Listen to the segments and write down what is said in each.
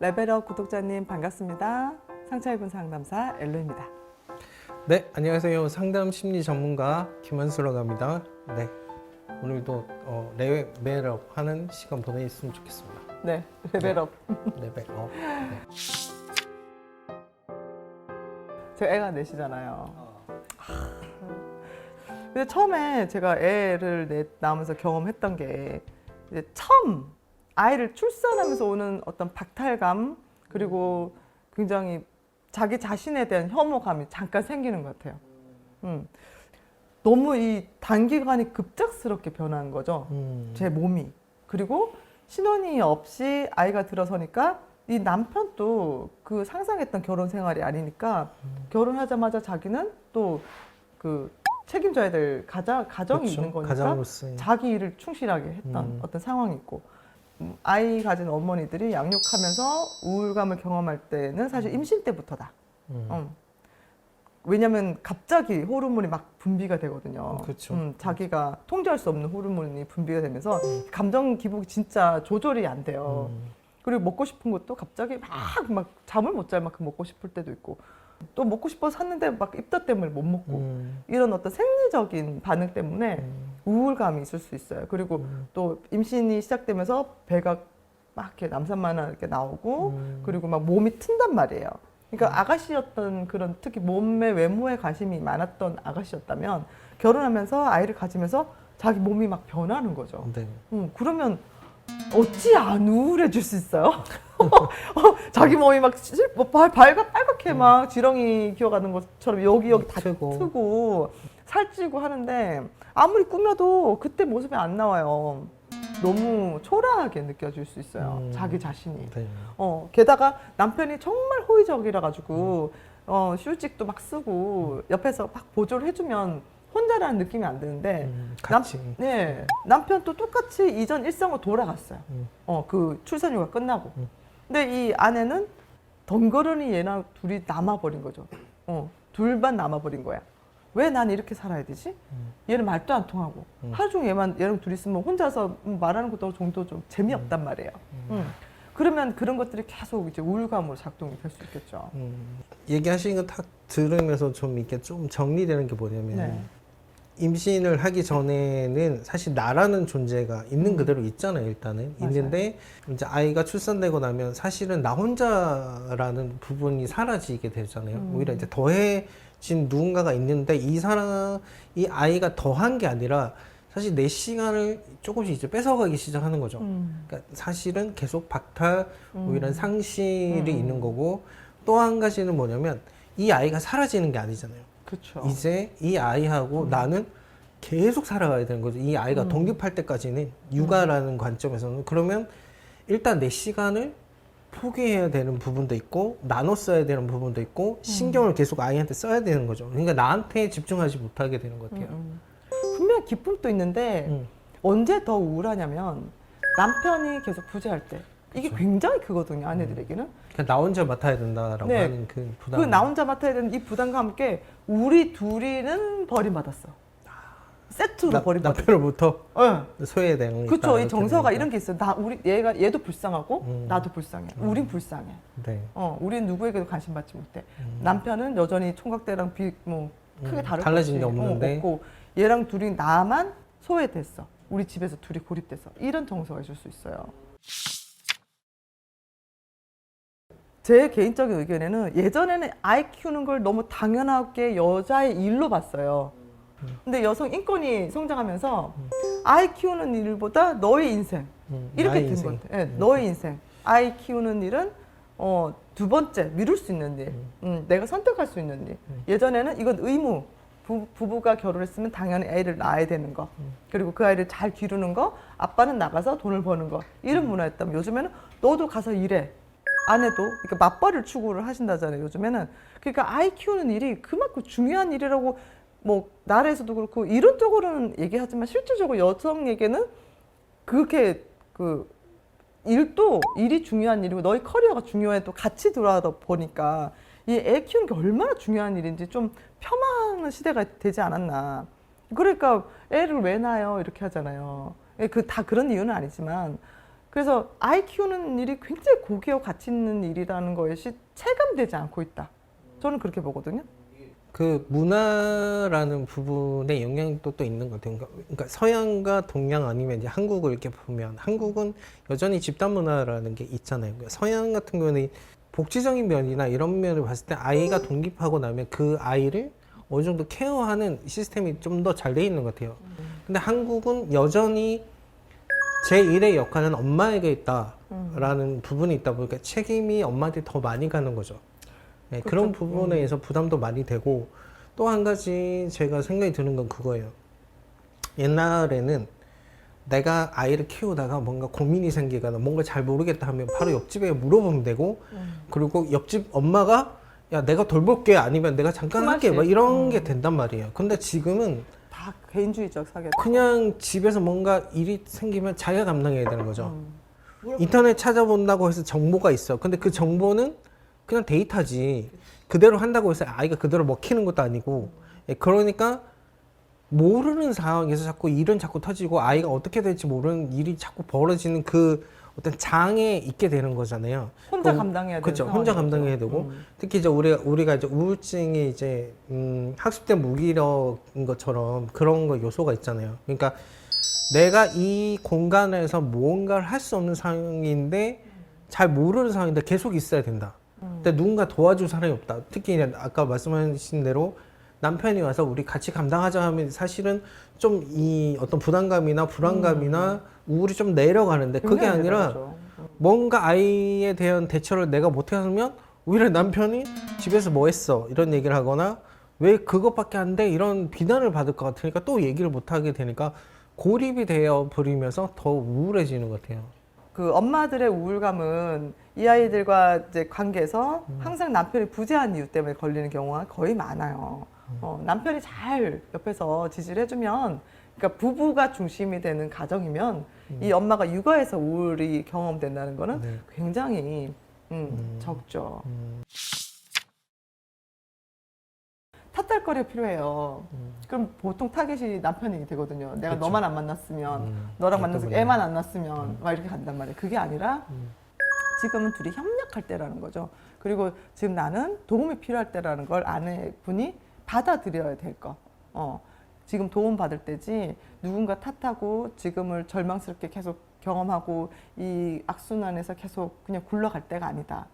레벨업 구독자님 반갑습니다. 상처입은 상담사 엘로입니다. 네, 안녕하세요. 상담 심리 전문가 김한수라고 합니다. 네, 오늘도 레벨업 하는 시간 보내셨으면 좋겠습니다. 네, 레벨업. 레벨업. 네. 제가 애가 넷이잖아요. 근데 처음에 제가 애를 낳으면서 경험했던 게 이제 처음 아이를 출산하면서 오는 어떤 박탈감 그리고 굉장히 자기 자신에 대한 혐오감이 잠깐 생기는 것 같아요. 너무 이 단기간에 급작스럽게 변한 거죠. 제 몸이. 그리고 신혼이 없이 아이가 들어서니까 이 남편도 그 상상했던 결혼 생활이 아니니까 결혼하자마자 자기는 또 그 책임져야 될 가정이 그렇죠. 있는 거니까 가장으로서. 자기 일을 충실하게 했던 어떤 상황이 있고 아이 가진 어머니들이 양육하면서 우울감을 경험할 때는 사실 임신 때부터다. 왜냐하면 갑자기 호르몬이 막 분비가 되거든요. 그렇죠. 자기가 통제할 수 없는 호르몬이 분비가 되면서 감정 기복이 진짜 조절이 안 돼요. 그리고 먹고 싶은 것도 갑자기 막 잠을 못 잘 만큼 먹고 싶을 때도 있고 또 먹고 싶어서 샀는데 막 입덧 때문에 못 먹고 이런 어떤 생리적인 반응 때문에 우울감이 있을 수 있어요. 그리고 또 임신이 시작되면서 배가 막 이렇게 남산만한 이렇게 나오고 그리고 막 몸이 튼단 말이에요. 그러니까 아가씨였던 그런 특히 몸의 외모에 관심이 많았던 아가씨였다면 결혼하면서 아이를 가지면서 자기 몸이 막 변하는 거죠. 네. 그러면 어찌 안 우울해질 수 있어요? 자기 몸이 막 발가 빨갛게 막 지렁이 기어가는 것처럼 여기 다 트고 살찌고 하는데 아무리 꾸며도 그때 모습이 안 나와요. 너무 초라하게 느껴질 수 있어요. 자기 자신이. 네. 게다가 남편이 정말 호의적이라 가지고 슈직도 막 쓰고 옆에서 막 보조를 해주면 혼자라는 느낌이 안 드는데 같이. 남편도 똑같이 이전 일상으로 돌아갔어요. 그 출산휴가 끝나고. 근데 이 아내는 덩그러니 얘랑 둘이 남아버린 거죠. 둘만 남아버린 거야. 왜 난 이렇게 살아야 되지? 얘는 말도 안 통하고 하루 종일 얘랑 둘이 있으면 혼자서 말하는 것도 정도 좀 재미없단 말이에요. 그러면 그런 것들이 계속 이제 우울감으로 작동이 될 수 있겠죠. 얘기하시는 거 다 들으면서 좀 이렇게 좀 정리되는 게 뭐냐면 네. 임신을 하기 전에는 사실 나라는 존재가 있는 그대로 있잖아요, 일단은. 맞아요. 있는데 이제 아이가 출산되고 나면 사실은 나 혼자라는 부분이 사라지게 되잖아요. 오히려 이제 더해진 누군가가 있는데 이 아이가 더한 게 아니라 사실 내 시간을 조금씩 이제 뺏어가기 시작하는 거죠. 그러니까 사실은 계속 박탈, 뭐 이런 상실이 있는 거고 또 한 가지는 뭐냐면 이 아이가 사라지는 게 아니잖아요. 그렇죠. 이제 이 아이하고 나는 계속 살아가야 되는 거죠. 이 아이가 독립할 때까지는 육아라는 관점에서는 그러면 일단 내 시간을 포기해야 되는 부분도 있고 나눠 써야 되는 부분도 있고 신경을 계속 아이한테 써야 되는 거죠. 그러니까 나한테 집중하지 못하게 되는 것 같아요. 분명 기쁨도 있는데 언제 더 우울하냐면 남편이 계속 부재할 때 이게 굉장히 크거든요. 아내들에게는. 그러니까 나 혼자 맡아야 된다라고 네. 하는 그 부담. 그 나 혼자 맡아야 되는 이 부담과 함께 우리 둘이는 버림받았어. 세트로 버림받았어. 남편으로부터 네. 소외되는. 그렇죠. 이 정서가 이런 게 있어요. 얘도 불쌍하고 나도 불쌍해. 우린 불쌍해. 네. 우린 누구에게도 관심 받지 못해. 남편은 여전히 총각대랑 크게 달라진 게 없는데. 없고 얘랑 둘이 나만 소외됐어. 우리 집에서 둘이 고립돼서 이런 정서가 있을 수 있어요. 제 개인적인 의견에는 예전에는 아이 키우는 걸 너무 당연하게 여자의 일로 봤어요. 근데 여성 인권이 성장하면서 아이 키우는 일보다 너의 인생 이렇게 된 것 같아요. 네, 너의 인생. 아이 키우는 일은 두 번째 미룰 수 있는 일, 내가 선택할 수 있는 일. 예전에는 이건 의무. 부부가 결혼했으면 당연히 애를 낳아야 되는 거. 그리고 그 아이를 잘 기르는 거. 아빠는 나가서 돈을 버는 거. 이런 문화였다면 요즘에는 너도 가서 일해. 아내도 그러니까 맞벌이를 추구를 하신다잖아요. 요즘에는. 그러니까 아이 키우는 일이 그만큼 중요한 일이라고 뭐 나라에서도 그렇고 이론적으로는 얘기하지만 실질적으로 여성에게는 그렇게 그 일이 중요한 일이고 너희 커리어가 중요해 또 같이 들어가다 보니까 이 애 키우는 게 얼마나 중요한 일인지 좀 폄하하는 시대가 되지 않았나. 그러니까 애를 왜 낳아요 이렇게 하잖아요. 다 그런 이유는 아니지만 그래서 아이 키우는 일이 굉장히 고귀하고 가치 있는 일이라는 것이 체감되지 않고 있다. 저는 그렇게 보거든요. 그 문화라는 부분에 영향도 또 있는 것 같아요. 그러니까 서양과 동양 아니면 이제 한국을 이렇게 보면 한국은 여전히 집단 문화라는 게 있잖아요. 그러니까 서양 같은 경우는 복지적인 면이나 이런 면을 봤을 때 아이가 독립하고 나면 그 아이를 어느 정도 케어하는 시스템이 좀 더 잘 돼 있는 것 같아요. 근데 한국은 여전히 제1의 역할은 엄마에게 있다라는 부분이 있다 보니까 책임이 엄마한테 더 많이 가는 거죠. 네, 그런 부분에 의해서 부담도 많이 되고 또 한 가지 제가 생각이 드는 건 그거예요. 옛날에는 내가 아이를 키우다가 뭔가 고민이 생기거나 뭔가 잘 모르겠다 하면 바로 옆집에 물어보면 되고 그리고 옆집 엄마가 야 내가 돌볼게 아니면 내가 잠깐 할게 막 이런 게 된단 말이에요. 근데 지금은 다 개인주의적 사회. 그냥 집에서 뭔가 일이 생기면 자기가 감당해야 되는 거죠. 인터넷 찾아본다고 해서 정보가 있어. 근데 그 정보는 그냥 데이터지. 그대로 한다고 해서 아이가 그대로 먹히는 것도 아니고. 예, 그러니까 모르는 상황에서 자꾸 일은 자꾸 터지고 아이가 어떻게 될지 모르는 일이 자꾸 벌어지는 그 어떤 장에 있게 되는 거잖아요. 혼자 감당해야 되는 그렇죠. 혼자 상황이죠. 감당해야 되고 특히 이제 우리가 이제 우울증이 이제 학습된 무기력인 것처럼 그런 거 요소가 있잖아요. 그러니까 내가 이 공간에서 무언가를 할 수 없는 상황인데 잘 모르는 상황인데 계속 있어야 된다. 근데 누군가 도와줄 사람이 없다. 특히 이제 아까 말씀하신 대로 남편이 와서 우리 같이 감당하자 하면 사실은 좀 이 어떤 부담감이나 불안감이나 우울이 좀 내려가는데 그게 굉장히 아니라 내려가죠. 뭔가 아이에 대한 대처를 내가 못하면 오히려 남편이 집에서 뭐 했어 이런 얘기를 하거나 왜 그것밖에 안 돼 이런 비난을 받을 것 같으니까 또 얘기를 못하게 되니까 고립이 되어 버리면서 더 우울해지는 것 같아요. 그 엄마들의 우울감은 이 아이들과 이제 관계에서 항상 남편이 부재한 이유 때문에 걸리는 경우가 거의 많아요. 남편이 잘 옆에서 지지를 해주면, 그러니까 부부가 중심이 되는 가정이면 이 엄마가 육아에서 우울이 경험된다는 거는 네. 굉장히 적죠. 탓할 필요해요. 그럼 보통 타겟이 남편이 되거든요. 내가 그쵸. 너만 안 만났으면, 너랑 만나서 때문에. 애만 안 낳았으면 막 이렇게 간단 말이에요. 그게 아니라 지금은 둘이 협력할 때라는 거죠. 그리고 지금 나는 도움이 필요할 때라는 걸 아내분이 받아들여야 될 거. 지금 도움 받을 때지 누군가 탓하고 지금을 절망스럽게 계속 경험하고 이 악순환에서 계속 그냥 굴러갈 때가 아니다.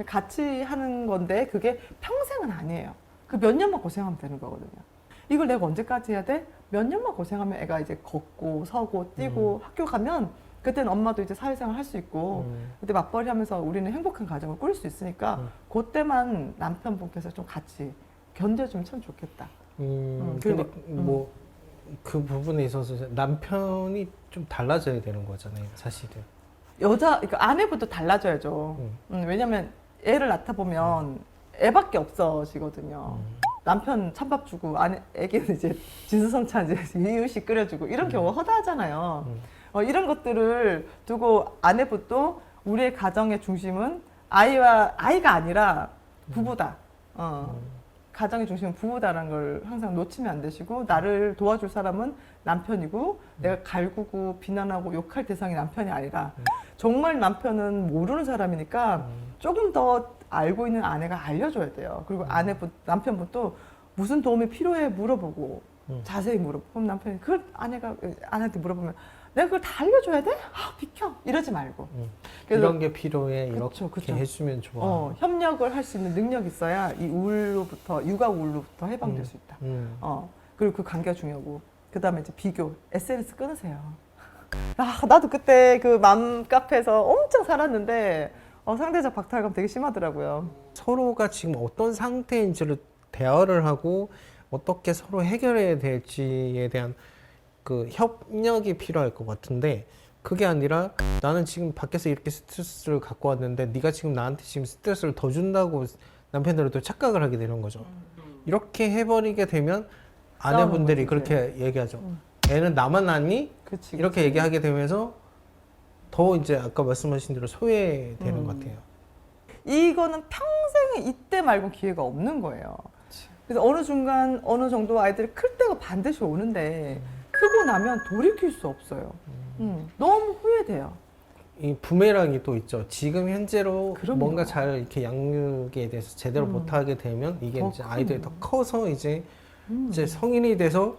같이 하는 건데 그게 평생은 아니에요. 그 몇 년만 고생하면 되는 거거든요. 이걸 내가 언제까지 해야 돼? 몇 년만 고생하면 애가 이제 걷고 서고 뛰고 학교 가면 그때는 엄마도 이제 사회생활 할 수 있고 그때 맞벌이 하면서 우리는 행복한 가정을 꾸릴 수 있으니까 그때만 남편분께서 좀 같이 견뎌주면 참 좋겠다. 근데 뭐 그 부분에 있어서 남편이 좀 달라져야 되는 거잖아요, 사실은. 그러니까 아내분도 달라져야죠. 왜냐면 애를 낳다 보면 애밖에 없어지거든요. 남편 찬밥 주고 애기는 이제 진수성찬 이제 이유식 끓여주고 이런 경우가 허다하잖아요. 이런 것들을 두고 아내분도 우리의 가정의 중심은 아이가 아니라 부부다. 가정의 중심은 부부다라는 걸 항상 놓치면 안 되시고 나를 도와줄 사람은 남편이고 내가 갈구고 비난하고 욕할 대상이 남편이 아니라 정말 남편은 모르는 사람이니까 조금 더 알고 있는 아내가 알려줘야 돼요. 그리고 남편분도 무슨 도움이 필요해 물어보고 자세히 물어보고 그럼 남편이 그걸 아내한테 물어보면 내가 그걸 다 알려줘야 돼? 아 비켜 이러지 말고 이런 게 필요해 이렇게 그쵸. 해주면 좋아. 협력을 할 수 있는 능력이 있어야 이 우울로부터 육아 우울로부터 해방될 수 있다. 그리고 그 관계가 중요하고 그 다음에 이제 비교 SNS 끊으세요. 나도 그때 그 맘카페에서 엄청 살았는데 상대적 박탈감 되게 심하더라고요. 서로가 지금 어떤 상태인지를 대화를 하고 어떻게 서로 해결해야 될지에 대한 그 협력이 필요할 것 같은데 그게 아니라 나는 지금 밖에서 이렇게 스트레스를 갖고 왔는데 네가 지금 나한테 지금 스트레스를 더 준다고 남편들은 또 착각을 하게 되는 거죠. 이렇게 해버리게 되면 아내분들이 그렇게 얘기하죠. 애는 나만 낳니? 그치. 이렇게 얘기하게 되면서 더 이제 아까 말씀하신 대로 소외되는 것 같아요. 이거는 평생에 이때 말고 기회가 없는 거예요. 그래서 어느 순간 어느 정도 아이들이 클 때가 반드시 오는데 크고 나면 돌이킬 수 없어요. 너무 후회돼요. 이 부메랑이 또 있죠. 지금 현재로 그럼요. 뭔가 잘 이렇게 양육에 대해서 제대로 못하게 되면 이게 더 이제 아이들이 더 커서 이제 음. 이제 성인이 돼서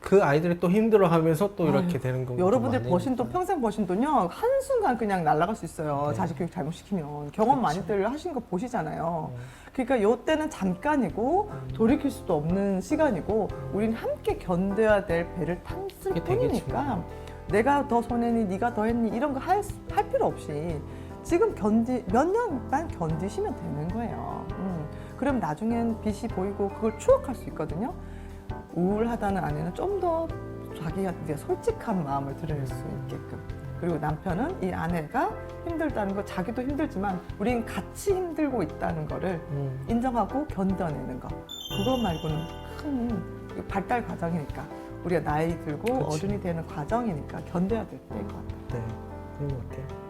그 아이들이 또 힘들어하면서 또 이렇게 아유, 되는 경우도 여러분들 많으니까. 버신돈 평생 버신돈요 한순간 그냥 날아갈 수 있어요. 네. 자식 교육 잘못시키면 경험 많이들 하신 거 보시잖아요. 그러니까 요때는 잠깐이고 돌이킬 수도 없는 시간이고 우린 함께 견뎌야 될 배를 탔을 그게 되게 뿐이니까 내가 더 손해니 네가 더 했니 이런 거 할 필요 없이 지금 몇 년만 견디시면 되는 거예요. 그럼 나중엔 빛이 보이고 그걸 추억할 수 있거든요. 우울하다는 아내는 좀 더 자기한테 솔직한 마음을 드러낼 수 있게끔. 그리고 남편은 이 아내가 힘들다는 거 자기도 힘들지만 우린 같이 힘들고 있다는 거를 인정하고 견뎌내는 거. 그거 말고는 큰 발달 과정이니까 우리가 나이 들고 그치. 어른이 되는 과정이니까 견뎌야 될 때인 것 같아요. 네, 그런 것 같아요.